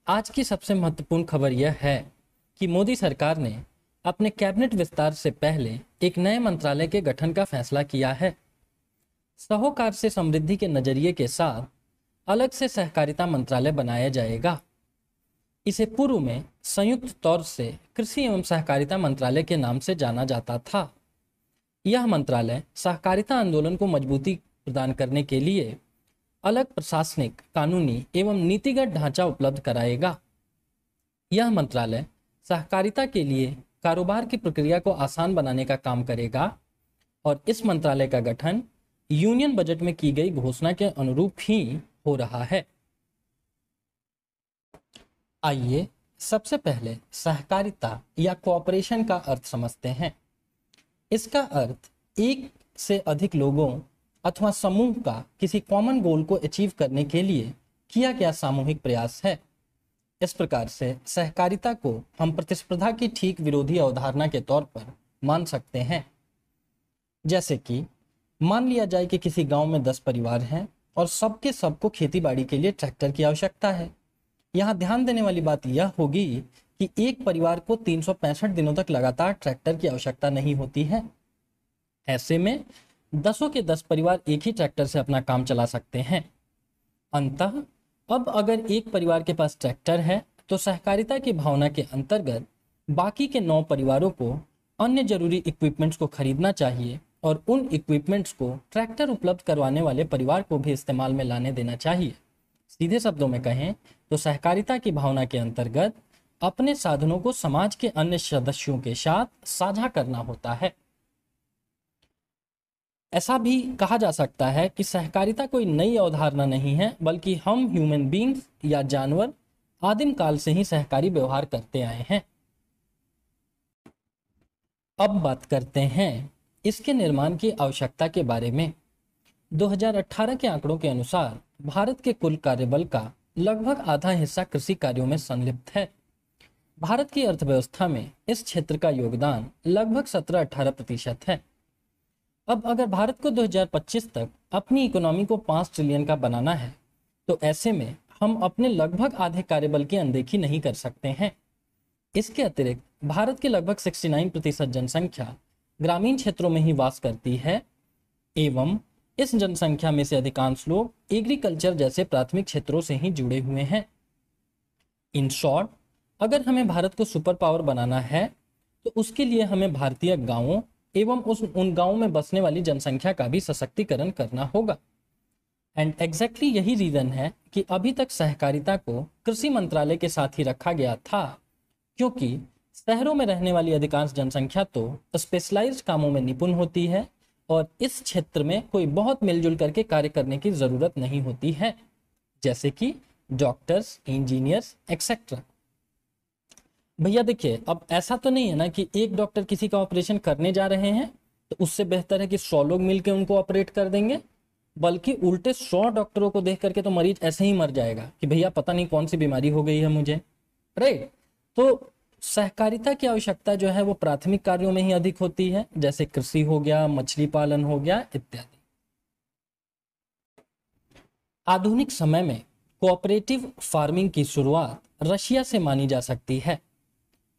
आज की सबसे महत्वपूर्ण खबर यह है कि मोदी सरकार ने अपने कैबिनेट विस्तार से पहले एक नए मंत्रालय के गठन का फैसला किया है। साहूकार से समृद्धि के नजरिए के साथ अलग से सहकारिता मंत्रालय बनाया जाएगा। इसे पूर्व में संयुक्त तौर से कृषि एवं सहकारिता मंत्रालय के नाम से जाना जाता था। यह मंत्रालय सहकारिता आंदोलन को मजबूती प्रदान करने के लिए अलग प्रशासनिक, कानूनी एवं नीतिगत ढांचा उपलब्ध कराएगा। यह मंत्रालय सहकारिता के लिए कारोबार की प्रक्रिया को आसान बनाने का काम करेगा और इस मंत्रालय का गठन यूनियन बजट में की गई घोषणा के अनुरूप ही हो रहा है। आइए सबसे पहले सहकारिता या कोऑपरेशन का अर्थ समझते हैं। इसका अर्थ एक से अधिक लोगों अथवा समूह का किसी कॉमन गोल को अचीव करने के लिए किया गया सामूहिक प्रयास है। इस प्रकार से सहकारिता को हम प्रतिस्पर्धा की ठीक विरोधी अवधारणा के तौर पर मान सकते हैं। जैसे कि मान लिया जाए कि किसी गांव में 10 परिवार हैं और सबको खेती बाड़ी के लिए ट्रैक्टर की आवश्यकता है। यहाँ ध्यान देने वाली बात यह होगी कि एक परिवार को 365 दिनों तक लगातार ट्रैक्टर की आवश्यकता नहीं होती है। ऐसे में 10 के 10 परिवार एक ही ट्रैक्टर से अपना काम चला सकते हैं। अंततः अब अगर एक परिवार के पास ट्रैक्टर है तो सहकारिता की भावना के अंतर्गत बाकी के 9 परिवारों को अन्य जरूरी इक्विपमेंट्स को खरीदना चाहिए और उन इक्विपमेंट्स को ट्रैक्टर उपलब्ध करवाने वाले परिवार को भी इस्तेमाल में लाने देना चाहिए। सीधे शब्दों में कहें तो सहकारिता की भावना के अंतर्गत अपने साधनों को समाज के अन्य सदस्यों के साथ साझा करना होता है। ऐसा भी कहा जा सकता है कि सहकारिता कोई नई अवधारणा नहीं है, बल्कि हम ह्यूमन बींग्स या जानवर आदिम काल से ही सहकारी व्यवहार करते आए हैं। अब बात करते हैं इसके निर्माण की आवश्यकता के बारे में। 2018 के आंकड़ों के अनुसार भारत के कुल कार्यबल का लगभग आधा हिस्सा कृषि कार्यों में संलिप्त है। भारत की अर्थव्यवस्था में इस क्षेत्र का योगदान लगभग 17-18% है। अब अगर भारत को 2025 तक अपनी इकोनॉमी को 5 ट्रिलियन का बनाना है तो ऐसे में हम अपने लगभग आधे कार्यबल की अनदेखी नहीं कर सकते हैं। इसके अतिरिक्त भारत की लगभग 69% जनसंख्या ग्रामीण क्षेत्रों में ही वास करती है एवं इस जनसंख्या में से अधिकांश लोग एग्रीकल्चर जैसे प्राथमिक क्षेत्रों से ही जुड़े हुए हैं। इन शॉर्ट, अगर हमें भारत को सुपर पावर बनाना है तो उसके लिए हमें भारतीय गांवों एवं उन गांवों में बसने वाली जनसंख्या का भी सशक्तिकरण करना होगा। एंड एग्जैक्टली यही रीजन है कि अभी तक सहकारिता को कृषि मंत्रालय के साथ ही रखा गया था, क्योंकि शहरों में रहने वाली अधिकांश जनसंख्या तो स्पेशलाइज्ड कामों में निपुण होती है और इस क्षेत्र में कोई बहुत मिलजुल करके कार्य करने की जरूरत नहीं होती है, जैसे कि डॉक्टर्स, इंजीनियर्स एक्सेट्रा। भैया देखिए, अब ऐसा तो नहीं है ना कि एक डॉक्टर किसी का ऑपरेशन करने जा रहे हैं तो उससे बेहतर है कि 100 लोग मिलकर उनको ऑपरेट कर देंगे, बल्कि उल्टे 100 डॉक्टरों को देख करके तो मरीज ऐसे ही मर जाएगा कि भैया पता नहीं कौन सी बीमारी हो गई है मुझे। राइट, तो सहकारिता की आवश्यकता जो है वो प्राथमिक कार्यों में ही अधिक होती है, जैसे कृषि हो गया, मछली पालन हो गया इत्यादि। आधुनिक समय में कोऑपरेटिव फार्मिंग की शुरुआत रशिया से मानी जा सकती है।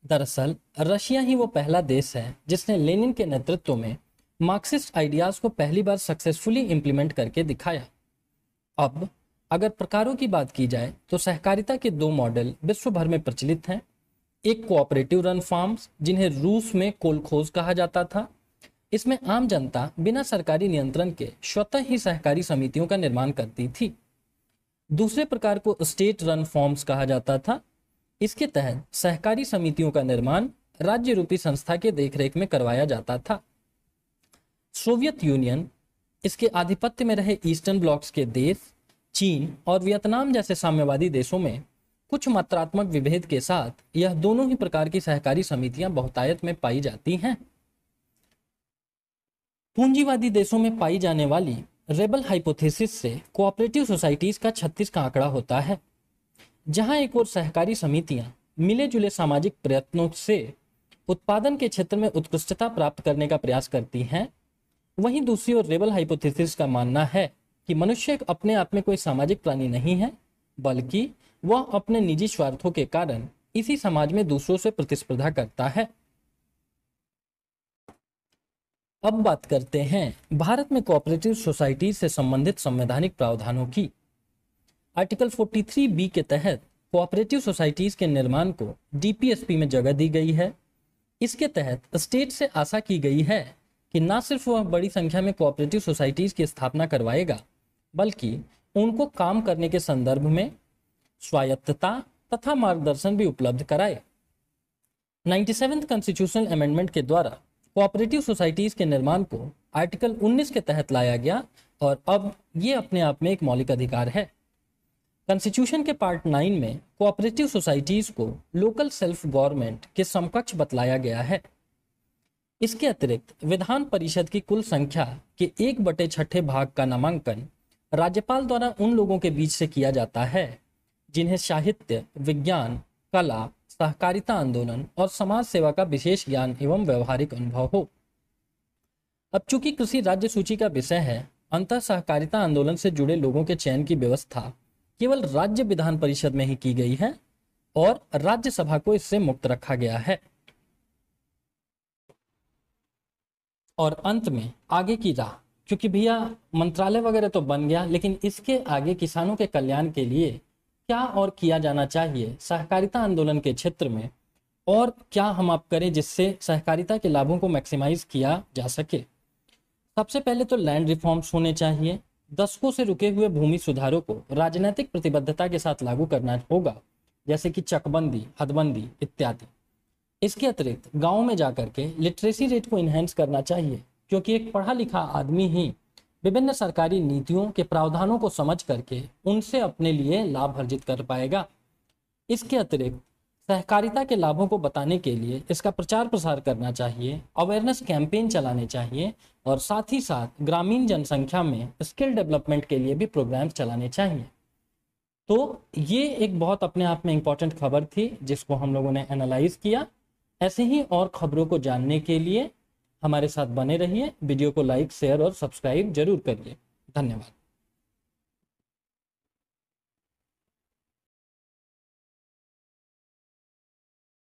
दरअसल रशिया ही वो पहला देश है जिसने लेनिन के नेतृत्व में मार्क्सिस्ट आइडियाज को पहली बार सक्सेसफुली इंप्लीमेंट करके दिखाया। अब अगर प्रकारों की बात की जाए तो सहकारिता के 2 मॉडल विश्व भर में प्रचलित हैं। एक कोऑपरेटिव रन फार्म्स, जिन्हें रूस में कोलखोज कहा जाता था। इसमें आम जनता बिना सरकारी नियंत्रण के स्वतः ही सहकारी समितियों का निर्माण करती थी। दूसरे प्रकार को स्टेट रन फॉर्म्स कहा जाता था। इसके तहत सहकारी समितियों का निर्माण राज्य रूपी संस्था के देखरेख में करवाया जाता था। सोवियत यूनियन, इसके आधिपत्य में रहे ईस्टर्न ब्लॉक्स के देश, चीन और वियतनाम जैसे साम्यवादी देशों में कुछ मात्रात्मक विभेद के साथ यह दोनों ही प्रकार की सहकारी समितियां बहुतायत में पाई जाती हैं। पूंजीवादी देशों में पाई जाने वाली रेबल हाइपोथेसिस से कोऑपरेटिव सोसाइटीज का 36 का आंकड़ा होता है, जहां एक और सहकारी समितियां मिले जुले सामाजिक प्रयत्नों से उत्पादन के क्षेत्र में उत्कृष्टता प्राप्त करने का प्रयास करती हैं। वहीं दूसरी ओर रेबल हाइपोथेसिस का मानना है कि मनुष्य अपने आप में कोई सामाजिक प्राणी नहीं है, बल्कि वह अपने निजी स्वार्थों के कारण इसी समाज में दूसरों से प्रतिस्पर्धा करता है। अब बात करते हैं भारत में कोऑपरेटिव सोसाइटी से संबंधित संवैधानिक प्रावधानों की। आर्टिकल 43B के तहत कोऑपरेटिव सोसाइटीज के निर्माण को डीपीएसपी में जगह दी गई है। इसके तहत स्टेट से आशा की गई है कि न सिर्फ वह बड़ी संख्या में कोऑपरेटिव सोसाइटीज की स्थापना करवाएगा, बल्कि उनको काम करने के संदर्भ में स्वायत्तता तथा मार्गदर्शन भी उपलब्ध कराए। 97th कॉन्स्टिट्यूशनल अमेंडमेंट के द्वारा कोऑपरेटिव सोसाइटीज के निर्माण को आर्टिकल 19 के तहत लाया गया और अब ये अपने आप में एक मौलिक अधिकार है। कॉन्स्टिट्यूशन के पार्ट 9 में कोऑपरेटिव सोसाइटीज को लोकल सेल्फ गवर्नमेंट के समकक्ष बतलाया गया है। इसके अतिरिक्त विधान परिषद की कुल संख्या के 1/6 भाग का नामांकन राज्यपाल द्वारा उन लोगों के बीच से किया जाता है जिन्हें साहित्य, विज्ञान, कला, सहकारिता आंदोलन और समाज सेवा का विशेष ज्ञान एवं व्यवहारिक अनुभव हो। अब चूंकि कृषि राज्य सूची का विषय है, अंतः सहकारिता आंदोलन से जुड़े लोगों के चयन की व्यवस्था केवल राज्य विधान परिषद में ही की गई है और राज्यसभा को इससे मुक्त रखा गया है। और अंत में आगे की राह, क्योंकि भैया मंत्रालय वगैरह तो बन गया, लेकिन इसके आगे किसानों के कल्याण के लिए क्या और किया जाना चाहिए सहकारिता आंदोलन के क्षेत्र में, और क्या हम आप करें जिससे सहकारिता के लाभों को मैक्सिमाइज किया जा सके। सबसे पहले तो लैंड रिफॉर्म्स होने चाहिए। दशकों से रुके हुए भूमि सुधारों को राजनीतिक प्रतिबद्धता के साथ लागू करना होगा, जैसे कि चकबंदी, हदबंदी इत्यादि। इसके अतिरिक्त गाँव में जाकर के लिटरेसी रेट को इन्हेंस करना चाहिए, क्योंकि एक पढ़ा लिखा आदमी ही विभिन्न सरकारी नीतियों के प्रावधानों को समझ करके उनसे अपने लिए लाभ अर्जित कर पाएगा। इसके अतिरिक्त सहकारिता के लाभों को बताने के लिए इसका प्रचार प्रसार करना चाहिए, अवेयरनेस कैंपेन चलाने चाहिए और साथ ही साथ ग्रामीण जनसंख्या में स्किल डेवलपमेंट के लिए भी प्रोग्राम्स चलाने चाहिए। तो ये एक बहुत अपने आप में इम्पॉर्टेंट खबर थी जिसको हम लोगों ने एनालाइज किया। ऐसे ही और खबरों को जानने के लिए हमारे साथ बने रहिए। वीडियो को लाइक, शेयर और सब्सक्राइब जरूर करिए। धन्यवाद।